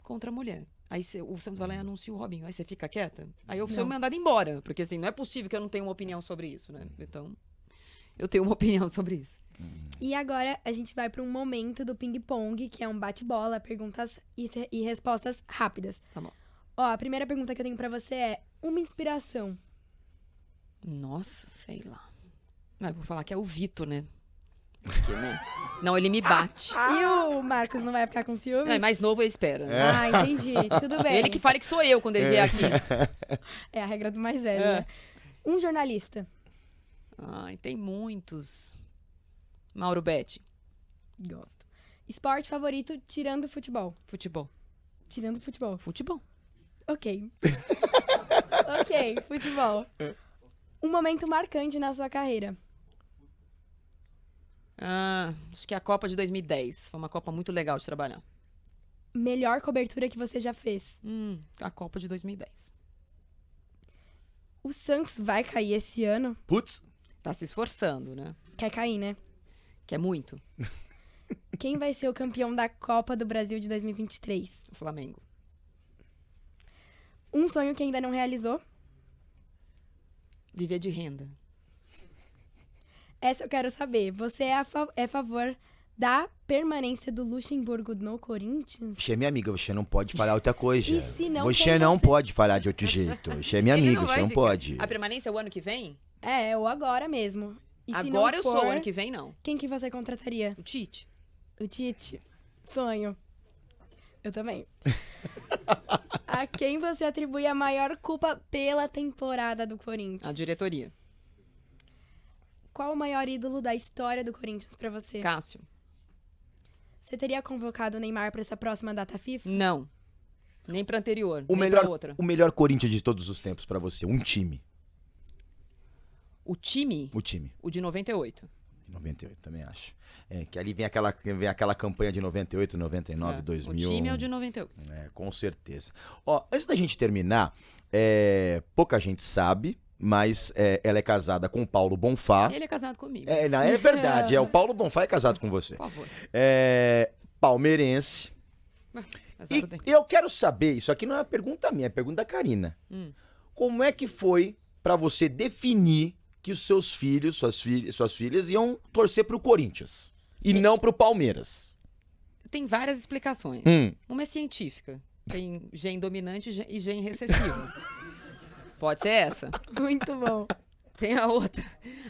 contra a Mulher. Aí o Santos vai lá e anuncia o Robinho. Aí você fica quieta? Aí eu sou mandada embora. Porque assim, não é possível que eu não tenha uma opinião sobre isso, né? Então, eu tenho uma opinião sobre isso. E agora a gente vai para um momento do ping-pong, que é um bate-bola, perguntas e respostas rápidas. Tá bom. Ó, a primeira pergunta que eu tenho pra você é uma inspiração. Nossa, sei lá. Eu vou falar que é o Vitor, né? Porque, né? Não, ele me bate. E o Marcos não vai ficar com ciúmes? Não, é mais novo, eu espero. Ah, entendi. Tudo bem. Ele que fale que sou eu quando ele vier aqui. É a regra do mais velho, É. né? Um jornalista. Ai, tem muitos. Mauro Betti. Gosto. Esporte favorito tirando futebol. Futebol. Tirando futebol. Futebol. Ok. Ok, futebol. Um momento marcante na sua carreira. Acho que é a Copa de 2010. Foi uma Copa muito legal de trabalhar. Melhor cobertura que você já fez. A Copa de 2010. O Santos vai cair esse ano. Putz, Tá se esforçando, né? Quer cair, né? Que é muito. Quem vai ser o campeão da Copa do Brasil de 2023? O Flamengo. Um sonho que ainda não realizou. Viver de renda. Essa eu quero saber. Você é a favor da permanência do Luxemburgo no Corinthians? você é minha amiga, você não pode falar outra coisa. E se não, você quem não você- pode falar de outro jeito. Você é minha Ele amiga, não você vai não ficar. pode. A permanência é o ano que vem? É, ou agora mesmo. E se não Agora eu for, sou, ano que vem não. Quem que você contrataria? O Tite. O Tite. Sonho. Eu também. A quem você atribui a maior culpa pela temporada do Corinthians? A diretoria. Qual o maior ídolo da história do Corinthians pra você? Cássio. Você teria convocado o Neymar pra essa próxima data FIFA? Não. Nem pra anterior. O nem melhor, pra outra. o melhor Corinthians de todos os tempos pra você, um time. O time, O time. o de 98. 98, também acho. É, que ali vem aquela campanha de 98, 99, É, 2000. O time é o de 98. É, com certeza. Ó, antes da gente terminar, pouca gente sabe, mas ela é casada com o Paulo Bonfá. Ele é casado comigo. Não, é verdade, o Paulo Bonfá é casado com você. Por favor. Palmeirense. Azar o dente. E eu quero saber, isso aqui não é uma pergunta minha, é pergunta da Karina. Como é que foi pra você definir que os seus filhos, suas filhas iam torcer pro Corinthians e não pro Palmeiras? Tem várias explicações. Uma é científica. Tem gene dominante e gene recessivo. Pode ser essa. Muito bom. Tem a outra.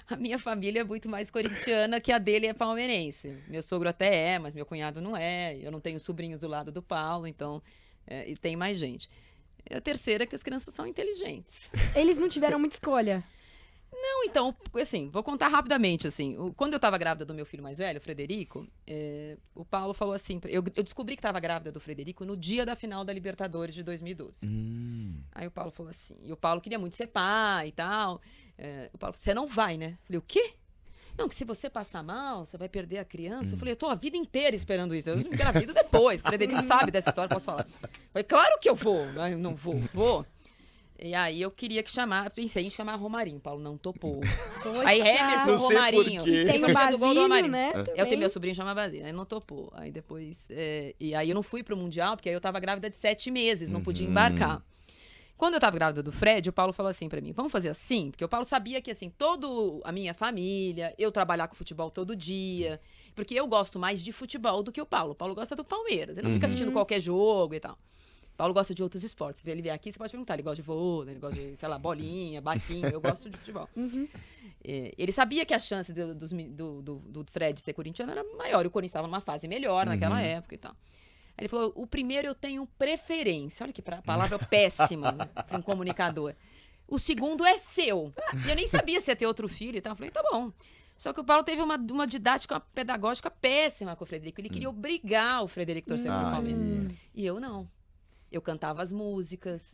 A minha família é muito mais corintiana que a dele é palmeirense. Meu sogro até é, mas meu cunhado não é. Eu não tenho sobrinhos do lado do Paulo, então... e tem mais gente. E a terceira é que as crianças são inteligentes. Eles não tiveram muita escolha. Não, então, assim, vou contar rapidamente, assim. Quando eu tava grávida do meu filho mais velho, o Frederico, o Paulo falou assim... Eu descobri que tava grávida do Frederico no dia da final da Libertadores de 2012. Aí o Paulo falou assim... E o Paulo queria muito ser pai e tal. O Paulo falou, você não vai, né? Eu falei, o quê? Não, que se você passar mal, você vai perder a criança. Eu falei, eu tô a vida inteira esperando isso. Eu engravido depois. O Frederico sabe dessa história, posso falar. Eu falei, claro que eu vou. Mas eu não vou. E aí eu queria pensei em chamar Romarinho. O Paulo não topou. Poxa. Aí Emerson, Não sei Romarinho. por quê. E tem Ele o foi do gol do Basílio, Romarinho. né? Eu também. tenho meu sobrinho chama Basílio, aí não topou. Aí depois. E aí eu não fui pro Mundial, porque aí eu tava grávida de 7 meses, não podia embarcar. Quando eu tava grávida do Fred, o Paulo falou assim pra mim: vamos fazer assim? Porque o Paulo sabia que, assim, toda a minha família, eu trabalhar com futebol todo dia. Porque eu gosto mais de futebol do que o Paulo. O Paulo gosta do Palmeiras. Ele não fica assistindo qualquer jogo e tal. O Paulo gosta de outros esportes. Ele vier aqui, você pode perguntar. Ele gosta de vôlei, ele gosta de, sei lá, bolinha, barquinho. Eu gosto de futebol. Ele sabia que a chance do Fred ser corintiano era maior. E o Corinthians estava numa fase melhor naquela época e tal. Aí ele falou, o primeiro eu tenho preferência. Olha que palavra péssima, né, para um comunicador. O segundo é seu. E eu nem sabia se ia ter outro filho e tal. Eu falei, tá bom. Só que o Paulo teve uma didática pedagógica péssima com o Frederico. Ele queria obrigar o Frederico a torcer pro Palmeiras. E eu não. Eu cantava as músicas.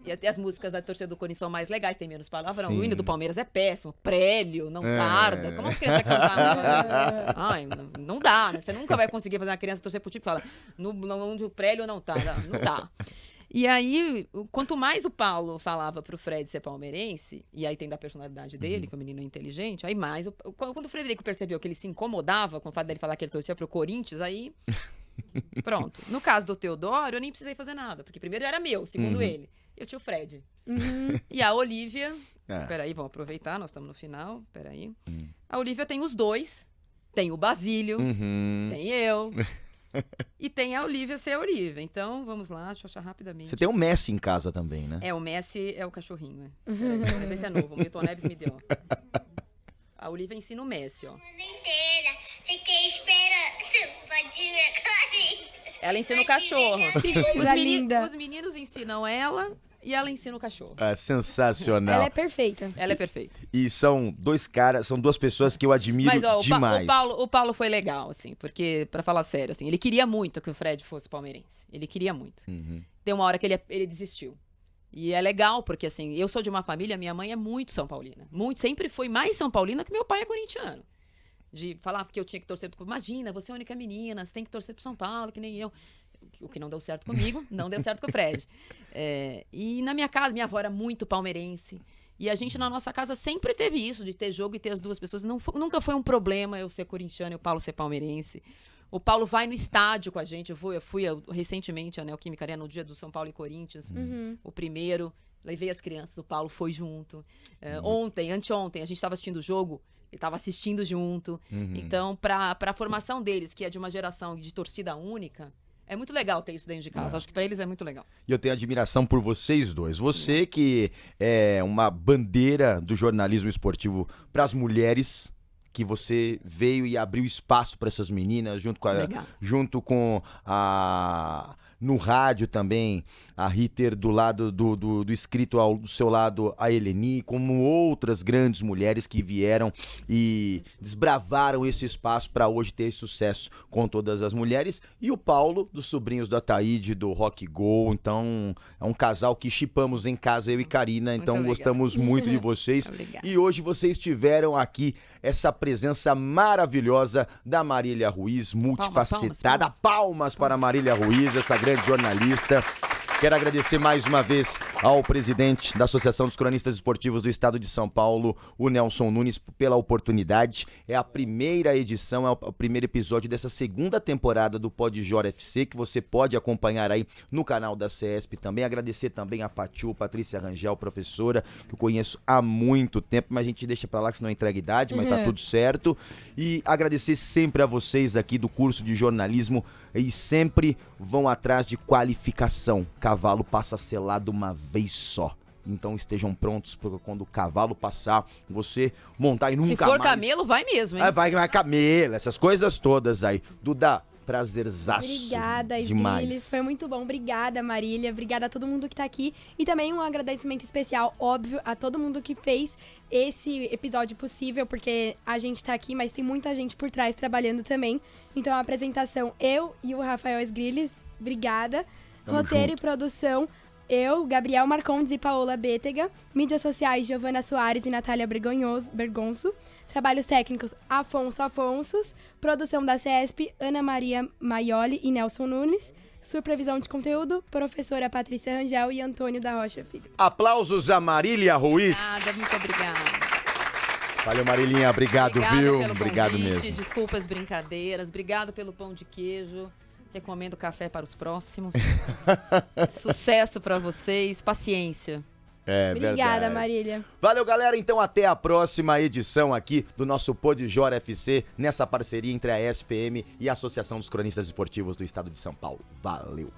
E as músicas da torcida do Corinthians são mais legais, tem menos palavrão. Sim. O hino do Palmeiras é péssimo. Prélio, não tarda. Como a criança cantar? Ai, não dá, né? Você nunca vai conseguir fazer uma criança torcer pro time e falar, onde o prélio não tá. Não dá. E aí, quanto mais o Paulo falava pro Fred ser palmeirense, e aí tem da personalidade dele, que o menino é inteligente, aí mais... Quando o Frederico percebeu que ele se incomodava com o fato dele falar que ele torcia pro Corinthians, aí... Pronto. No caso do Teodoro, eu nem precisei fazer nada, porque primeiro era meu, segundo ele. Eu tinha o Fred. E a Olivia... Peraí, vamos aproveitar, nós estamos no final, peraí. A Olivia tem os dois, tem o Basílio, tem eu... E tem a Olivia ser a Olivia. Então, vamos lá, deixa eu achar rapidamente. Você tem o Messi em casa também, né? O Messi é o cachorrinho, Mas esse é novo, o Milton Neves me deu. A Olivia ensina o Messi, ó. Inteira, fiquei esperando. Pode ver, ela ensina o cachorro. Linda. Os meninos ensinam ela e ela ensina o cachorro. É sensacional. Ela é perfeita. Ela é perfeita. E são dois caras, são duas pessoas que eu admiro demais. O Paulo foi legal, assim, porque, pra falar sério, assim, ele queria muito que o Fred fosse palmeirense. Ele queria muito. Tem uma hora que ele desistiu. E é legal, porque, assim, eu sou de uma família, minha mãe é muito São Paulina. Sempre foi mais São Paulina que meu pai é corintiano. De falar que eu tinha que torcer pro... Imagina, você é a única menina, você tem que torcer pro São Paulo, que nem eu. O que não deu certo comigo, não deu certo com o Fred. E na minha casa, minha avó era muito palmeirense. E a gente, na nossa casa, sempre teve isso, de ter jogo e ter as duas pessoas. Nunca foi um problema eu ser corintiano e o Paulo ser palmeirense. O Paulo vai no estádio com a gente. Eu fui recentemente à Neoquímica Arena no dia do São Paulo e Corinthians. O primeiro. Levei as crianças, o Paulo foi junto. Anteontem, a gente estava assistindo o jogo. Ele estava assistindo junto. Então, para a formação deles, que é de uma geração de torcida única... É muito legal ter isso dentro de casa. Acho que pra eles é muito legal. E eu tenho admiração por vocês dois. Você que é uma bandeira do jornalismo esportivo para as mulheres, que você veio e abriu espaço para essas meninas, junto com a... No rádio também, a Ritter do lado do escrito do seu lado, a Eleni, como outras grandes mulheres que vieram e desbravaram esse espaço para hoje ter sucesso com todas as mulheres. E o Paulo, dos sobrinhos do Ataíde, do Rock Go. Então, é um casal que chipamos em casa, eu e Karina. Então, gostamos muito de vocês. Obrigada. E hoje vocês tiveram aqui essa presença maravilhosa da Marília Ruiz, multifacetada. Palmas para a Marília Ruiz, essa grande jornalista. Quero agradecer mais uma vez ao presidente da Associação dos Cronistas Esportivos do Estado de São Paulo, o Nelson Nunes, pela oportunidade. É a primeira edição, é o primeiro episódio dessa segunda temporada do Podjor FC, que você pode acompanhar aí no canal da CESP também. Agradecer também a Patrícia Rangel, professora, que eu conheço há muito tempo, mas a gente deixa pra lá que senão entrega idade, mas tá tudo certo. E agradecer sempre a vocês aqui do curso de jornalismo e sempre vão atrás de qualificação. Cavalo passa selado uma vez só. Então estejam prontos para quando o cavalo passar, você montar e nunca mais. Se for camelo, vai mesmo, hein? Vai camelo, essas coisas todas aí. Duda, prazerzaço. Obrigada, demais. Sgrilis. Foi muito bom. Obrigada, Marília. Obrigada a todo mundo que tá aqui. E também um agradecimento especial, óbvio, a todo mundo que fez esse episódio possível, porque a gente tá aqui, mas tem muita gente por trás trabalhando também. Então, a apresentação, eu e o Rafael Sgrilis. Obrigada. Tamo Roteiro junto. e produção, eu, Gabriel Marcondes e Paola Bétega. Mídias sociais, Giovana Soares e Natália Bergonço. Trabalhos técnicos, Afonsos. Produção da CESP, Ana Maria Maioli e Nelson Nunes. Supervisão de conteúdo, professora Patrícia Rangel e Antônio da Rocha Filho. Aplausos a Marília Ruiz. Muito obrigada. Valeu, Marilinha. Obrigado, viu? Pelo Obrigado convite, mesmo. Desculpa as brincadeiras. Obrigado pelo pão de queijo. Recomendo café para os próximos. Sucesso para vocês. Paciência. Obrigada, verdade. Marília. Valeu, galera. Então, até a próxima edição aqui do nosso Podjor FC, nessa parceria entre a SPM e a Associação dos Cronistas Esportivos do Estado de São Paulo. Valeu.